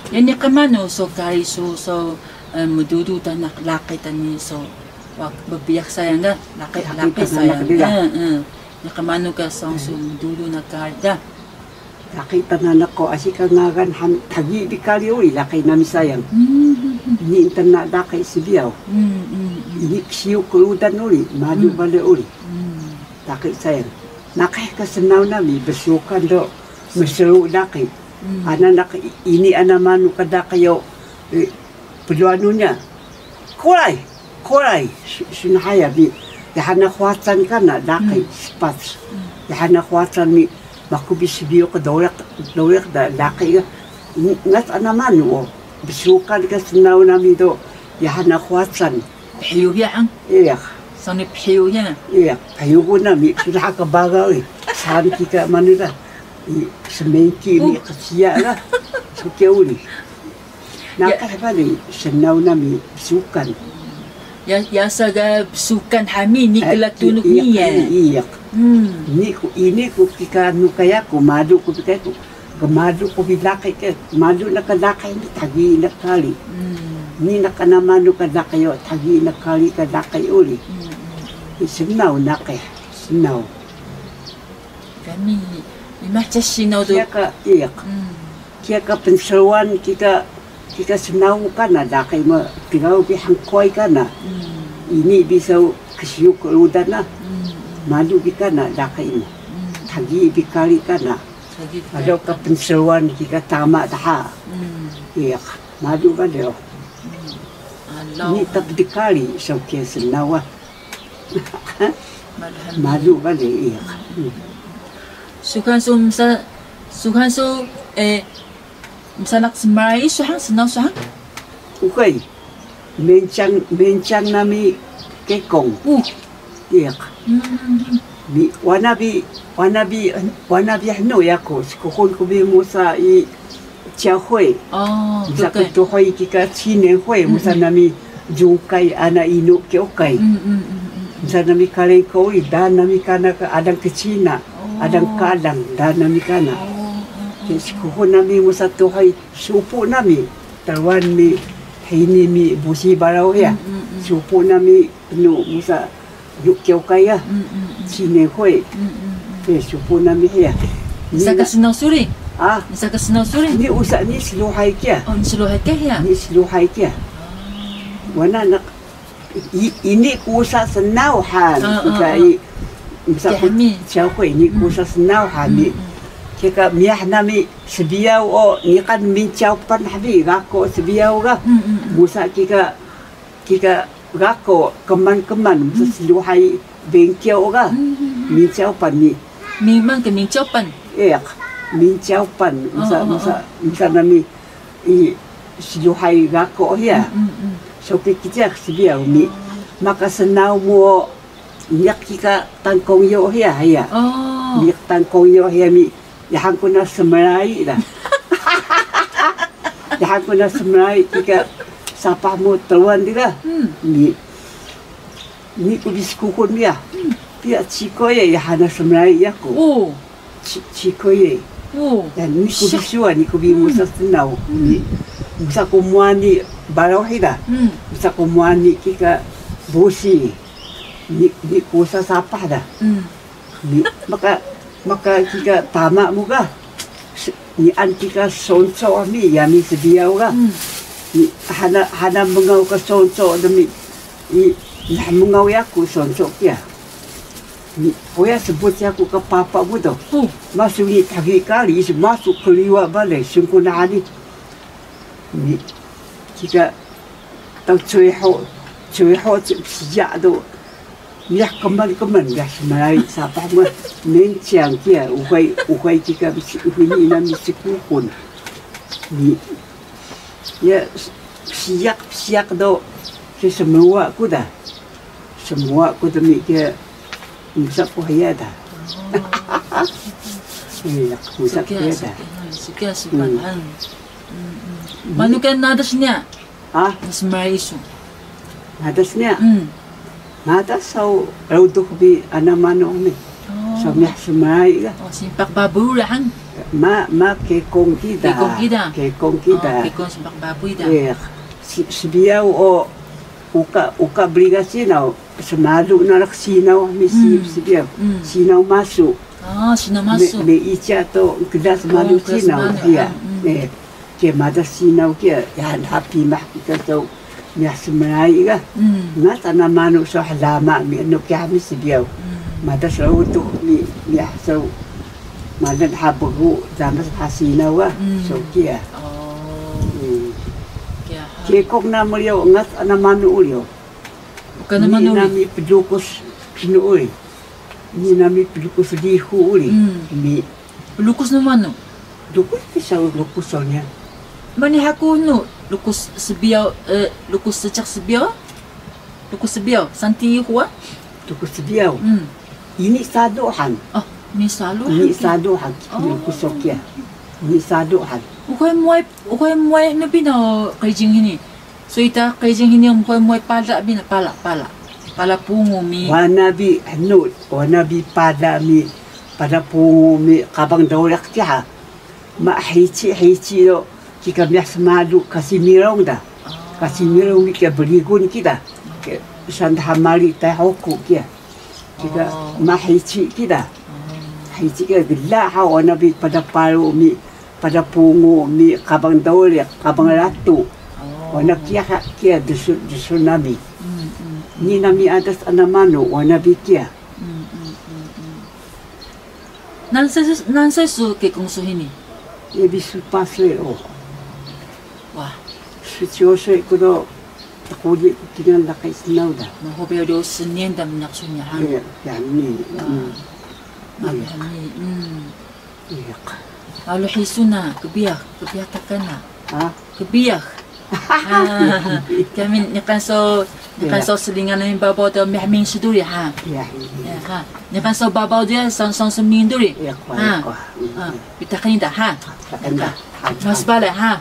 Yani kamano so kari so mududu tanak laki tani so wag babiyak sayang ga laki sayang. Ya kamano ka so mududu na karda. Laki tanak ko asika ngagan tagi di kali uli laki nami sayang. Ini internet laki sibiyaw. Ini siyo kuludan uli maju balik uli. Laki sayang. Nakay kasenaw nami besukan do meseru laki. Anak ini manu kada kayo peluanunya kolai sunahaya bi yahana khwatan kana laki spat yahana khwatan mi makubis biyo ka doyak da laki ngat manu besukan kasenaw nami do yahana khwatan hiyo yang iya sani hiyo yang iya hiyo nami sudah ka bagay san kita manila semengki ni kesiak lah suka uli nak apa ni senau nami sukan ya saga sukan hami ni kelak tunuk ni ya iya ini ku kika nukaya ku madu ku kika ku madu ku bilakai ke madu nak lakai ni tagi nak kali ni nak madu ka lakayo tagi nak kali ka lakai uli senau nak senau kami macam sino tu. Iya. Kita penseruan kita senau kana dakai ma tinggal di hangkoi kana. Ini bisa kesiu keludana. Madu bikana dakai ini. Tagi bikali kana. Ada ke penseruan kita tamat dah. Iya. Madu kada. Ini tak dikali so kia senau. Madu kada iya. Sukan so misalak semai suhang senau suhang. Okay. Mencang nami kekong. Iya. Bi wanabi hno yako. Sikuhon ko bi musa I chia hui. Oh. Bisa to hui kika chine hui musa nami jungkai ana inu kyokai. Bisa nami kaleng koi dan nami kana adang kecina. Kadang dan nami kana. Sikuhon nami musa tuhai supu nami terwan mi hini mi busi barau ya. Supu nami nu musa yuk kau kaya. Cine hoi. Supu nami ya. Bisa kesenau suri. Bisa kesenau suri. Ni usak ni seluhai kia. Oh, seluhai kia ya. Ni seluhai kia. Wana nak ini usak senau han. Bisa cakap ni kursus senau kami. Jika miah nami sebiau ni kan mencaupan habi gako sebiau ga. Musa kita gako keman seluhai bengkel ga. Mencaupan ni. Memang ke mencaupan. Iya, mencaupan. Musa nami seluhai gako ya. So kita sebiau ni maka senau mo Niak kita tangkong yo ya. Niak tangkong yo ya mi. Yang aku nak semerai dah. Yang aku nak semerai kita siapa mau tuan dia. Ni ku diskukun dia. Dia cikoye ya hana semerai aku. Cikoye. Dan ni ku bisua ni ku bi musa senau. Ni musa ku muani barau hida. Musa ku muani kita busi. Ni kuasa sapah dah. Ni maka jika tamak muka ni antika sonso ni ya mi sebiau ga. Ni hana mengau ke sonso demi ni mengau aku sonso kia. Ni poya sebut aku ke papa mudo. Masuk ni tagi kali masuk keliwa balik sungkuna ni. Ni jika tau cuy ho sejak tu. Ya keman dah semalai siapa mah mencang kia ukai jika ini nami sekukun ni ya siak do semua aku demi kia musa puhaya dah musa puhaya dah sekian subhanallah manukan nadasnya semalai isu nadasnya nada sau rauduh bi anamano ni. So miah semai ga. Simpak babu lang. Ma kekong kita. Kekong kita. Kekong kita. Kekong sebab baboy dah. Sebiyaw o uka obligasinaw sumalo na sinaw misi sebiyaw. Sinaw masuk. Sinaw masuk. Me icha to kedas malu sinaw dia. Ke mada sinaw ke yan happy mah kita to niya semenai ka. Nga tanamano sa halama mi ano kaya mi sebiyaw. Mada sa uto mi niya so madan habagu damas hasinaw so kia. Kekok na maliyaw ngat anamano ulyo. Ni nami pedukus nuuli. Ni nami pedukus lihu uli. Mi lukus no mano? Lukus bisa lukus soalnya. Mani haku no lukus sebiyaw lukus secak sebiyaw? Lukus sebiyaw santi huwa? Lukus sebiyaw. Ini saduhan. Ni saluhan. Ini saduhan. Lukus sokia. Ini saduhan. Ukoy moy na bina kajing hini. So ita kajing hini ukoy moy pada bina pala pungo mi. Wanabi hanut, wanabi pada mi pada pungo mi kabang dawlak tiha. Ma hici lo jika biasa madu kasih mirong dah. Kasih mirong mi kia berigun kita. Sanda hamali teh hoku kia. Jika ma hici kita. Hici kia gila ha wanabi pada palu mi pada pungo mi kabang dawlak kabang ratu. Wana kia tsunami. Ni nami atas anamano wana bikia. Nansay su kekong su hini? Ebi su pasle o. Wah. Sitioso ikudo takuli tinggal lakay sinaw da. Mahobeo do senien da minyak sunya ha. Yan ni. Iyak. Alo hisuna kebiyak takana. Ha? Kebiyak. Kami nyakan so selingan ng babaw daw mihming suduri ha. Ha. Nyakan so babaw dia sang seming duri. Ha. Pitakin dah ha. Mas bala ha.